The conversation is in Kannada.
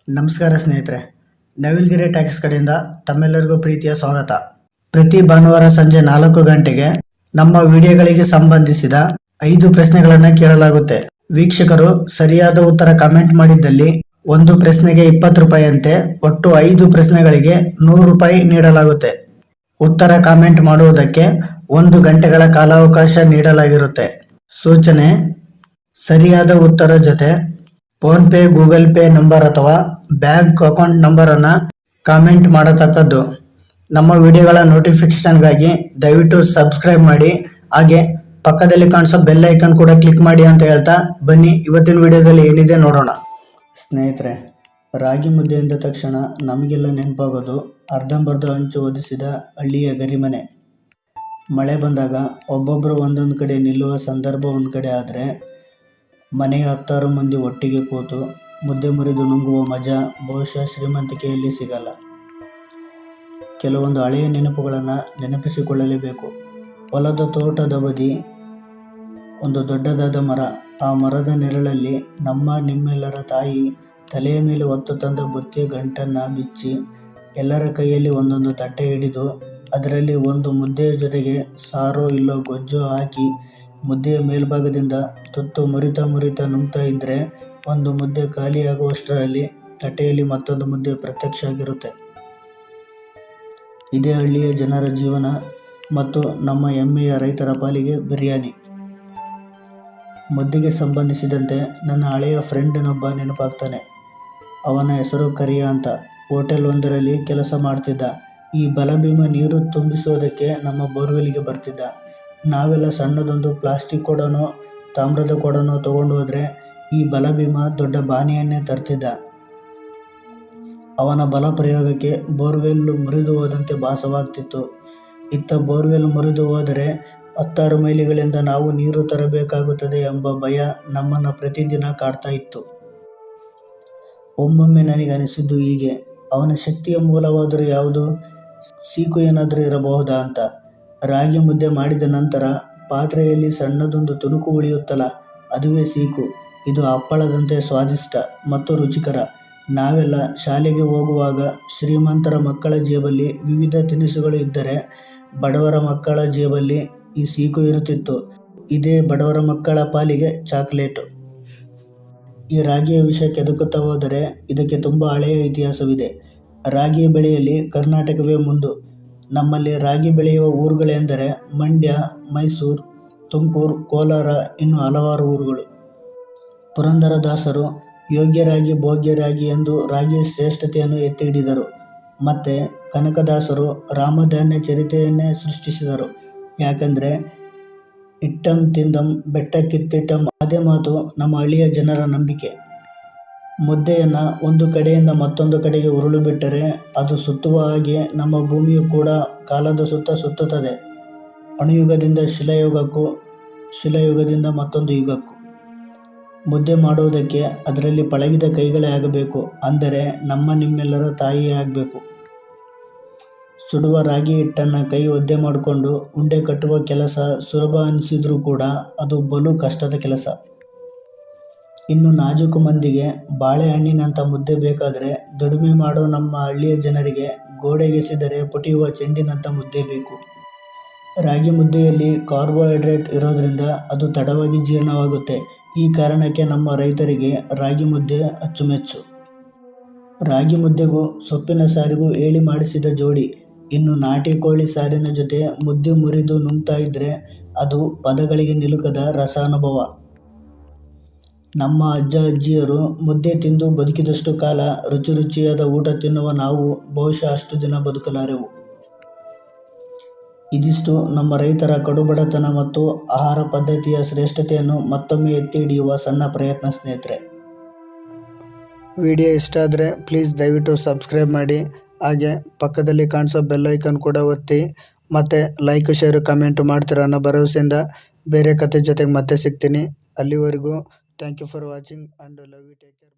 ನಮಸ್ಕಾರ ಸ್ನೇಹಿತರೆ, ನವಿಲ್ಗಿರಿ ಟ್ಯಾಕ್ಸ್ ಕಡೆಯಿಂದ ತಮ್ಮೆಲ್ಲರಿಗೂ ಪ್ರೀತಿಯ ಸ್ವಾಗತ. ಪ್ರತಿ ಭಾನುವಾರ ಸಂಜೆ 4 ಗಂಟೆಗೆ ನಮ್ಮ ವಿಡಿಯೋಗಳಿಗೆ ಸಂಬಂಧಿಸಿದ 5 ಪ್ರಶ್ನೆಗಳನ್ನು ಕೇಳಲಾಗುತ್ತೆ. ವೀಕ್ಷಕರು ಸರಿಯಾದ ಉತ್ತರ ಕಾಮೆಂಟ್ ಮಾಡಿದ್ದಲ್ಲಿ ಒಂದು ಪ್ರಶ್ನೆಗೆ 20 ರೂಪಾಯಿಯಂತೆ ಒಟ್ಟು 5 ಪ್ರಶ್ನೆಗಳಿಗೆ 100 ರೂಪಾಯಿ ನೀಡಲಾಗುತ್ತೆ. ಉತ್ತರ ಕಾಮೆಂಟ್ ಮಾಡುವುದಕ್ಕೆ 1 ಗಂಟೆಗಳ ಕಾಲಾವಕಾಶ ನೀಡಲಾಗಿರುತ್ತೆ. ಸೂಚನೆ: ಸರಿಯಾದ ಉತ್ತರ ಜೊತೆ phone pay, Google pay number ಅಥವಾ ಬ್ಯಾಂಕ್ ಅಕೌಂಟ್ ನಂಬರನ್ನು ಕಾಮೆಂಟ್ ಮಾಡತಕ್ಕದ್ದು. ನಮ್ಮ ವಿಡಿಯೋಗಳ ನೋಟಿಫಿಕೇಶನ್ಗಾಗಿ ದಯವಿಟ್ಟು ಸಬ್ಸ್ಕ್ರೈಬ್ ಮಾಡಿ, ಹಾಗೆ ಪಕ್ಕದಲ್ಲಿ ಕಾಣಿಸೋ ಬೆಲ್ ಐಕನ್ ಕೂಡ ಕ್ಲಿಕ್ ಮಾಡಿ ಅಂತ ಹೇಳ್ತಾ ಬನ್ನಿ ಇವತ್ತಿನ ವಿಡಿಯೋದಲ್ಲಿ ಏನಿದೆ ನೋಡೋಣ. ಸ್ನೇಹಿತರೆ, ರಾಗಿ ಮುದ್ದೆ ಎಂದ ತಕ್ಷಣ ನಮಗೆಲ್ಲ ನೆನಪಾಗೋದು ಅರ್ಧಂಬರ್ಧ ಹಂಚು ಒದಿಸಿದ ಹಳ್ಳಿಯ ಗರಿಮನೆ. ಮಳೆ ಬಂದಾಗ ಒಬ್ಬೊಬ್ಬರು ಒಂದೊಂದು ಕಡೆ ನಿಲ್ಲುವ ಸಂದರ್ಭ ಒಂದು ಕಡೆ ಆದರೆ, ಮನೆಯ 10 ಮಂದಿ ಒಟ್ಟಿಗೆ ಕೂತು ಮುದ್ದೆ ಮುರಿದು ನುಂಗುವ ಮಜಾ ಬಹುಶಃ ಶ್ರೀಮಂತಿಕೆಯಲ್ಲಿ ಸಿಗಲ್ಲ. ಕೆಲವೊಂದು ಹಳೆಯ ನೆನಪುಗಳನ್ನು ನೆನಪಿಸಿಕೊಳ್ಳಲೇಬೇಕು. ಹೊಲದ ತೋಟದ ಬದಿ ಒಂದು ದೊಡ್ಡದಾದ ಮರ. ಆ ಮರದ ನೆರಳಲ್ಲಿ ನಿಮ್ಮೆಲ್ಲರ ತಾಯಿ ತಲೆಯ ಮೇಲೆ ಹೊತ್ತು ತಂದ ಬುತ್ತಿಯ ಗಂಟನ್ನು ಬಿಚ್ಚಿ ಎಲ್ಲರ ಕೈಯಲ್ಲಿ ಒಂದೊಂದು ತಟ್ಟೆ ಹಿಡಿದು ಅದರಲ್ಲಿ ಒಂದು ಮುದ್ದೆಯ ಜೊತೆಗೆ ಸಾರೋ ಇಲ್ಲೋ ಗೊಜ್ಜೋ ಹಾಕಿ ಮುದ್ದೆಯ ಮೇಲ್ಭಾಗದಿಂದ ತುತ್ತು ಮುರಿತಾ ನುಂಗ್ತಾ ಇದ್ದರೆ ಒಂದು ಮುದ್ದೆ ಖಾಲಿಯಾಗುವಷ್ಟರಲ್ಲಿ ತಟ್ಟೆಯಲ್ಲಿ ಮತ್ತೊಂದು ಮುದ್ದೆ ಪ್ರತ್ಯಕ್ಷ ಆಗಿರುತ್ತೆ. ಇದೇ ಹಳ್ಳಿಯ ಜನರ ಜೀವನ ಮತ್ತು ನಮ್ಮ ಹೆಮ್ಮೆಯ ರೈತರ ಪಾಲಿಗೆ ಬಿರಿಯಾನಿ. ಮುದ್ದೆಗೆ ಸಂಬಂಧಿಸಿದಂತೆ ನನ್ನ ಹಳೆಯ ಫ್ರೆಂಡನೊಬ್ಬ ನೆನಪಾಗ್ತಾನೆ. ಅವನ ಹೆಸರು ಕರಿಯ ಅಂತ. ಹೋಟೆಲ್ ಒಂದರಲ್ಲಿ ಕೆಲಸ ಮಾಡ್ತಿದ್ದ. ಈ ಬಲಭೀಮ ನೀರು ತುಂಬಿಸೋದಕ್ಕೆ ನಮ್ಮ ಬೋರ್ವೆಲ್ಗೆ ಬರ್ತಿದ್ದ. ನಾವೆಲ್ಲ ಸಣ್ಣದೊಂದು ಪ್ಲಾಸ್ಟಿಕ್ ಕೊಡನೋ ತಾಮ್ರದ ಕೊಡನೋ ತಗೊಂಡು ಹೋದರೆ ಈ ಬಲಭೀಮ ದೊಡ್ಡ ಬಾನಿಯನ್ನೇ ತರ್ತಿದ್ದ. ಅವನ ಬಲ ಪ್ರಯೋಗಕ್ಕೆ ಬೋರ್ವೆಲ್ ಮುರಿದು ಹೋದಂತೆ ಭಾಸವಾಗ್ತಿತ್ತು. ಇತ್ತ ಬೋರ್ವೆಲ್ ಮುರಿದು ಹೋದರೆ 16 ಮೈಲಿಗಳಿಂದ ನಾವು ನೀರು ತರಬೇಕಾಗುತ್ತದೆ ಎಂಬ ಭಯ ನಮ್ಮನ್ನು ಪ್ರತಿದಿನ ಕಾಡ್ತಾ ಇತ್ತು. ಒಮ್ಮೊಮ್ಮೆ ನನಗನಿಸಿದ್ದು ಹೀಗೆ: ಅವನ ಶಕ್ತಿಯ ಮೂಲವಾದರೂ ಯಾವುದು? ಸೀಕು ಏನಾದರೂ ಇರಬಹುದಾ ಅಂತ. ರಾಗಿ ಮುದ್ದೆ ಮಾಡಿದ ನಂತರ ಪಾತ್ರೆಯಲ್ಲಿ ಸಣ್ಣದೊಂದು ತುಣುಕು ಉಳಿಯುತ್ತಲ್ಲ, ಅದುವೇ ಸೀಕು. ಇದು ಹಪ್ಪಳದಂತೆ ಸ್ವಾದಿಷ್ಟ ಮತ್ತು ರುಚಿಕರ. ನಾವೆಲ್ಲ ಶಾಲೆಗೆ ಹೋಗುವಾಗ ಶ್ರೀಮಂತರ ಮಕ್ಕಳ ಜೇಬಲ್ಲಿ ವಿವಿಧ ತಿನಿಸುಗಳು ಇದ್ದರೆ, ಬಡವರ ಮಕ್ಕಳ ಜೇಬಲ್ಲಿ ಈ ಸೀಕು ಇರುತ್ತಿತ್ತು. ಇದೇ ಬಡವರ ಮಕ್ಕಳ ಪಾಲಿಗೆ ಚಾಕ್ಲೇಟು. ಈ ರಾಗಿಯ ವಿಷಯ ಕೆದಕುತ್ತಾ ಹೋದರೆ ಇದಕ್ಕೆ ತುಂಬ ಹಳೆಯ ಇತಿಹಾಸವಿದೆ. ರಾಗಿ ಬೆಳೆಯಲ್ಲಿ ಕರ್ನಾಟಕವೇ ಮುಂದು. ನಮ್ಮಲ್ಲಿ ರಾಗಿ ಬೆಳೆಯುವ ಊರುಗಳೆಂದರೆ ಮಂಡ್ಯ, ಮೈಸೂರು, ತುಮಕೂರು, ಕೋಲಾರ, ಇನ್ನೂ ಹಲವಾರು ಊರುಗಳು. ಪುರಂದರದಾಸರು ಯೋಗ್ಯರಾಗಿ ಭೋಗ್ಯರಾಗಿ ಎಂದು ರಾಗಿಯ ಶ್ರೇಷ್ಠತೆಯನ್ನು ಎತ್ತಿ ಹಿಡಿದರು. ಮತ್ತು ಕನಕದಾಸರು ರಾಮಧಾನ್ಯ ಚರಿತೆಯನ್ನೇ ಸೃಷ್ಟಿಸಿದರು. ಯಾಕಂದರೆ ಇಟ್ಟಂ ತಿಂದಂ ಬೆಟ್ಟಕ್ಕಿತ್ತಿಟ್ಟಂ. ಅದೇ ಮಾತು ನಮ್ಮ ಹಳ್ಳಿಯ ಜನರ ನಂಬಿಕೆ. ಮುದ್ದೆಯನ್ನು ಒಂದು ಕಡೆಯಿಂದ ಮತ್ತೊಂದು ಕಡೆಗೆ ಉರುಳು ಬಿಟ್ಟರೆ ಅದು ಸುತ್ತುವ ಹಾಗೆ ನಮ್ಮ ಭೂಮಿಯು ಕೂಡ ಕಾಲದ ಸುತ್ತ ಸುತ್ತುತ್ತದೆ. ಅಣುಯುಗದಿಂದ ಶಿಲಾಯುಗಕ್ಕೂ, ಶಿಲಾಯುಗದಿಂದ ಮತ್ತೊಂದು ಯುಗಕ್ಕೂ. ಮುದ್ದೆ ಮಾಡುವುದಕ್ಕೆ ಅದರಲ್ಲಿ ಪಳಗಿದ ಕೈಗಳೇ ಆಗಬೇಕು. ಅಂದರೆ ನಿಮ್ಮೆಲ್ಲರ ತಾಯಿಯೇ ಆಗಬೇಕು. ಸುಡುವ ರಾಗಿ ಹಿಟ್ಟನ್ನು ಕೈ ಒದ್ದೆ ಮಾಡಿಕೊಂಡು ಉಂಡೆ ಕಟ್ಟುವ ಕೆಲಸ ಸುಲಭ ಅನಿಸಿದ್ರೂ ಕೂಡ ಅದು ಬಲು ಕಷ್ಟದ ಕೆಲಸ. ಇನ್ನು ನಾಜೂಕು ಮಂದಿಗೆ ಬಾಳೆಹಣ್ಣಿನಂಥ ಮುದ್ದೆ ಬೇಕಾದರೆ ದುಡಿಮೆ ಮಾಡೋ ನಮ್ಮ ಹಳ್ಳಿಯ ಜನರಿಗೆ ಗೋಡೆಗೆಸೆದರೆ ಪುಟಿಯುವ ಚೆಂಡಿನಂಥ ಮುದ್ದೆ ಬೇಕು. ರಾಗಿ ಮುದ್ದೆಯಲ್ಲಿ ಕಾರ್ಬೋಹೈಡ್ರೇಟ್ ಇರೋದ್ರಿಂದ ಅದು ತಡವಾಗಿ ಜೀರ್ಣವಾಗುತ್ತೆ. ಈ ಕಾರಣಕ್ಕೆ ನಮ್ಮ ರೈತರಿಗೆ ರಾಗಿ ಮುದ್ದೆ ಅಚ್ಚುಮೆಚ್ಚು. ರಾಗಿ ಮುದ್ದೆಗೂ ಸೊಪ್ಪಿನ ಸಾರಿಗೂ ಹೇಳಿ ಮಾಡಿಸಿದ ಜೋಡಿ. ಇನ್ನು ನಾಟಿ ಕೋಳಿ ಸಾರಿನ ಜೊತೆ ಮುದ್ದೆ ಮುರಿದು ನುಂಗ್ತಾ ಇದ್ದರೆ ಅದು ಪದಗಳಿಗೆ ನಿಲುಕದ ರಸಾನುಭವ. ನಮ್ಮ ಅಜ್ಜ ಅಜ್ಜಿಯರು ಮುದ್ದೆ ತಿಂದು ಬದುಕಿದಷ್ಟು ಕಾಲ ರುಚಿಯಾದ ಊಟ ತಿನ್ನುವ ನಾವು ಬಹುಶಃ ಅಷ್ಟು ದಿನ ಬದುಕಲಾರೆವು. ಇದಿಷ್ಟು ನಮ್ಮ ರೈತರ ಕಡುಬಡತನ ಮತ್ತು ಆಹಾರ ಪದ್ಧತಿಯ ಶ್ರೇಷ್ಠತೆಯನ್ನು ಮತ್ತೊಮ್ಮೆ ಎತ್ತಿ ಹಿಡಿಯುವ ಸಣ್ಣ ಪ್ರಯತ್ನ ಸ್ನೇಹಿತರೆ. ವಿಡಿಯೋ ಇಷ್ಟ ಆದರೆ ಪ್ಲೀಸ್ ದಯವಿಟ್ಟು ಸಬ್ಸ್ಕ್ರೈಬ್ ಮಾಡಿ, ಹಾಗೆ ಪಕ್ಕದಲ್ಲಿ ಕಾಣಿಸೋ ಬೆಲ್ ಐಕನ್ ಕೂಡ ಒತ್ತಿ, ಮತ್ತು ಲೈಕ್, ಶೇರು, ಕಮೆಂಟ್ ಮಾಡ್ತೀರ ಅನ್ನೋ ಭರವಸೆಯಿಂದ ಬೇರೆ ಕತೆ ಜೊತೆಗೆ ಮತ್ತೆ ಸಿಗ್ತೀನಿ. ಅಲ್ಲಿವರೆಗೂ thank you for watching and love you. Take care.